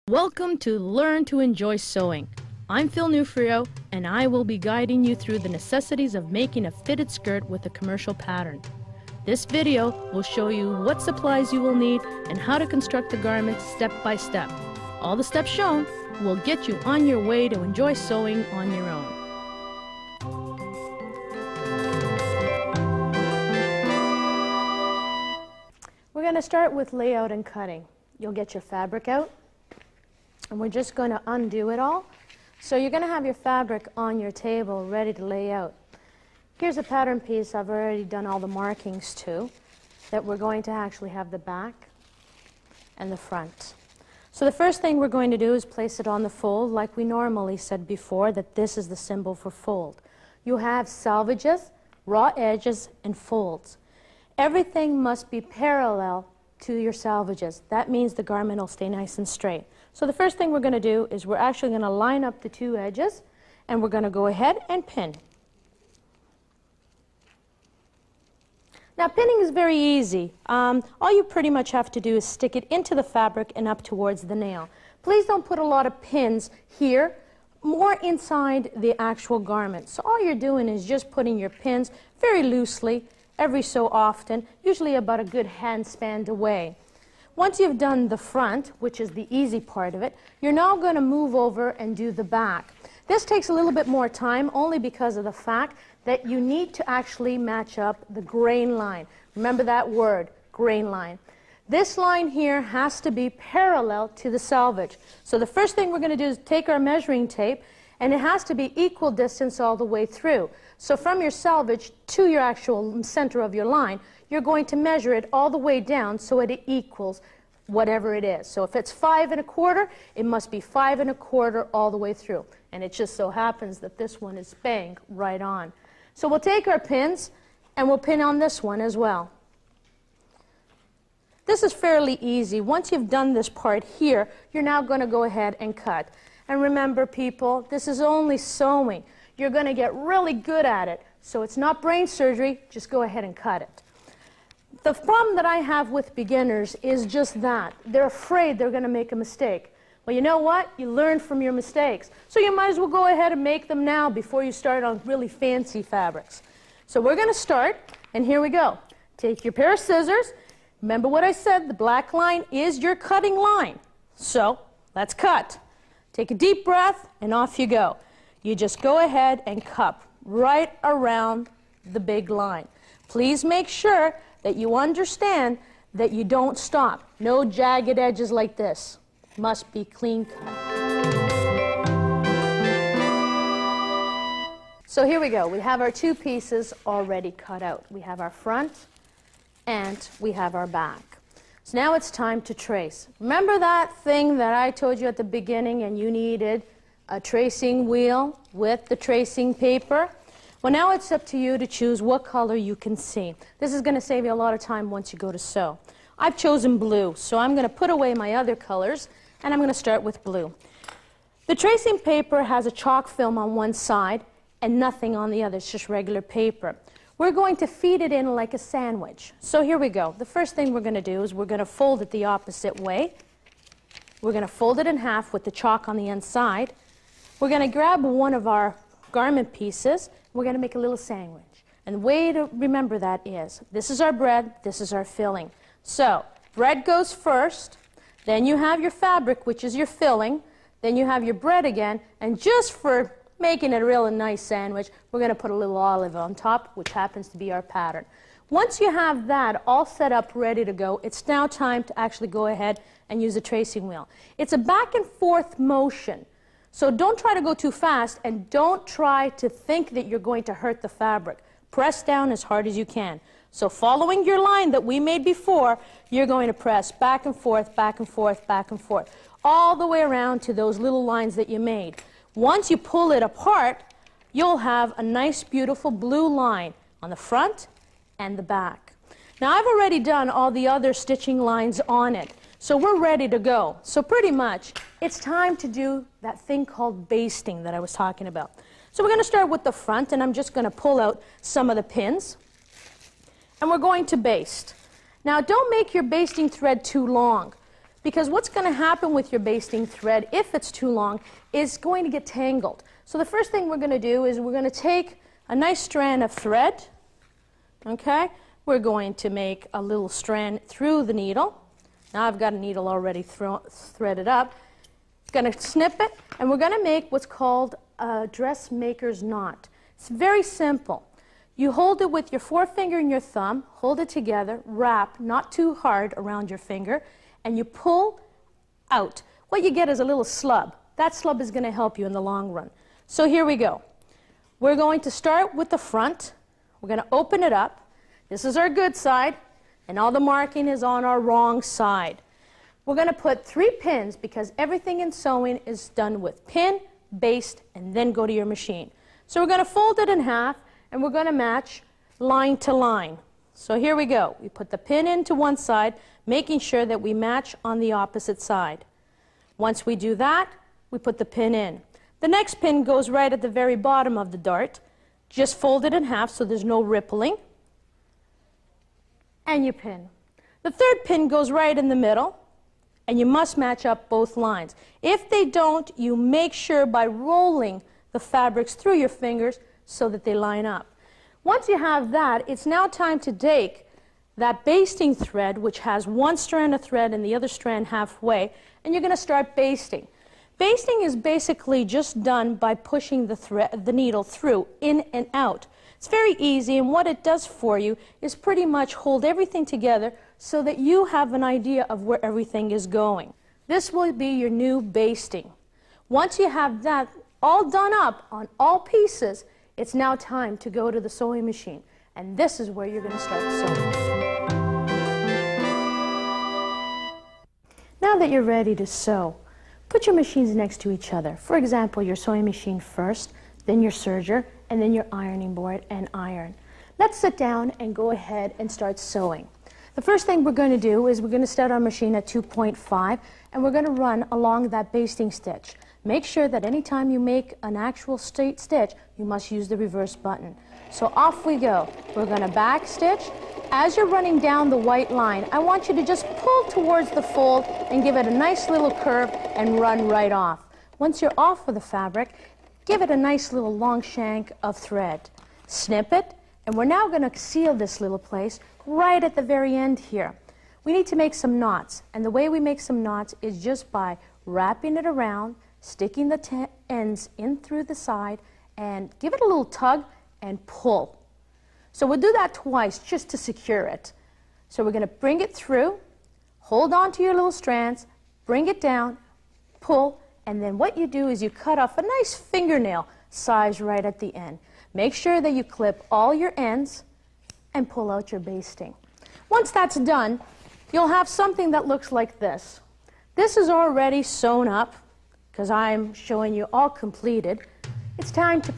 Welcome to Learn to Enjoy Sewing. I'm Phil Newfrio, and I will be guiding you through the necessities of making a fitted skirt with a commercial pattern. This video will show you what supplies you will need and how to construct the garment step by step. All the steps shown will get you on your way to enjoy sewing on your own. We're going to start with layout and cutting. You'll get your fabric out, and we're just going to undo it all. So you're going to have your fabric on your table ready to lay out. Here's a pattern piece I've already done all the markings to, that we're going to actually have the back and the front. So the first thing we're going to do is place it on the fold, like we normally said before, that this is the symbol for fold. You have salvages, raw edges, and folds. Everything must be parallel to your salvages. That means the garment will stay nice and straight. So the first thing we're going to do is we're actually going to line up the two edges, and we're going to go ahead and pin. Now pinning is very easy. All you pretty much have to do is stick it into the fabric and up towards the nail. Please don't put a lot of pins here, more inside the actual garment. So all you're doing is just putting your pins very loosely every so often, usually about a good hand span away. Once you've done the front, which is the easy part of it, you're now going to move over and do the back. This takes a little bit more time only because of the fact that you need to actually match up the grain line. Remember that word, grain line. This line here has to be parallel to the selvage. So the first thing we're going to do is take our measuring tape, and it has to be equal distance all the way through. So from your selvage to your actual center of your line, you're going to measure it all the way down so it equals whatever it is. So if it's 5 1/4, it must be 5 1/4 all the way through. And it just so happens that this one is bang right on. So we'll take our pins and we'll pin on this one as well. This is fairly easy. Once you've done this part here, you're now going to go ahead and cut. And remember, people, this is only sewing. You're going to get really good at it. So it's not brain surgery, just go ahead and cut it. The problem that I have with beginners is just that. They're afraid they're going to make a mistake. Well, you know what? You learn from your mistakes. So you might as well go ahead and make them now before you start on really fancy fabrics. So we're going to start, and here we go. Take your pair of scissors. Remember what I said, the black line is your cutting line. So let's cut. Take a deep breath, and off you go. You just go ahead and cup right around the big line. Please make sure that you understand that you don't stop. No jagged edges like this. Must be clean cut. So here we go. We have our two pieces already cut out. We have our front and we have our back. So now it's time to trace. Remember that thing that I told you at the beginning, and you needed a tracing wheel with the tracing paper? Well, now it's up to you to choose what color you can see. This is going to save you a lot of time once you go to sew. I've chosen blue, so I'm going to put away my other colors, and I'm going to start with blue. The tracing paper has a chalk film on one side and nothing on the other. It's just regular paper. We're going to feed it in like a sandwich. So here we go. The first thing we're going to do is we're going to fold it the opposite way. We're going to fold it in half with the chalk on the inside. We're going to grab one of our garment pieces. We're going to make a little sandwich. And the way to remember that is, this is our bread, this is our filling. So, bread goes first, then you have your fabric, which is your filling, then you have your bread again, and just for making it a really nice sandwich, we're going to put a little olive on top, which happens to be our pattern. Once you have that all set up, ready to go, it's now time to actually go ahead and use a tracing wheel. It's a back and forth motion. So don't try to go too fast, and don't try to think that you're going to hurt the fabric. Press down as hard as you can. So following your line that we made before, you're going to press back and forth, back and forth, back and forth, all the way around to those little lines that you made. Once you pull it apart, you'll have a nice, beautiful blue line on the front and the back. Now, I've already done all the other stitching lines on it. So we're ready to go. So pretty much, it's time to do that thing called basting that I was talking about. So we're going to start with the front, and I'm just going to pull out some of the pins. And we're going to baste. Now, don't make your basting thread too long. because what's going to happen with your basting thread, if it's too long, is going to get tangled. So the first thing we're going to do is we're going to take a nice strand of thread, okay? We're going to make a little strand through the needle. Now I've got a needle already threaded up. Going to snip it, and we're going to make what's called a dressmaker's knot. It's very simple. You hold it with your forefinger and your thumb, hold it together, wrap, not too hard around your finger, and you pull out. What you get is a little slub. That slub is going to help you in the long run. So here we go. We're going to start with the front. We're going to open it up. This is our good side, and all the marking is on our wrong side. We're going to put 3 pins because everything in sewing is done with pin, baste, and then go to your machine. So we're going to fold it in half, and we're going to match line to line. So here we go. We put the pin into one side, making sure that we match on the opposite side. Once we do that, we put the pin in. The next pin goes right at the very bottom of the dart. Just fold it in half so there's no rippling. And you pin. The third pin goes right in the middle, and you must match up both lines. If they don't, you make sure by rolling the fabrics through your fingers so that they line up. Once you have that, it's now time to take that basting thread, which has one strand of thread and the other strand halfway, and you're going to start basting. Basting is basically just done by pushing the needle through, in and out. It's very easy, and what it does for you is pretty much hold everything together so that you have an idea of where everything is going. This will be your new basting. Once you have that all done up on all pieces, it's now time to go to the sewing machine, and this is where you're going to start sewing. Now that you're ready to sew, put your machines next to each other. For example, your sewing machine first, then your serger, and then your ironing board and iron. Let's sit down and go ahead and start sewing. The first thing we're going to do is we're going to start our machine at 2.5, and we're going to run along that basting stitch. Make sure that anytime you make an actual straight stitch, you must use the reverse button. So off we go. We're going to back stitch. As you're running down the white line, I want you to just pull towards the fold and give it a nice little curve and run right off. Once you're off of the fabric, give it a nice little long shank of thread. Snip it, and we're now going to seal this little place right at the very end here. We need to make some knots, and the way we make some knots is just by wrapping it around, sticking the ends in through the side, and give it a little tug and pull. So we'll do that twice just to secure it. So we're going to bring it through, hold on to your little strands, bring it down, pull, and then what you do is you cut off a nice fingernail size right at the end. Make sure that you clip all your ends and pull out your basting. Once that's done, you'll have something that looks like this. This is already sewn up because I'm showing you all completed. It's time to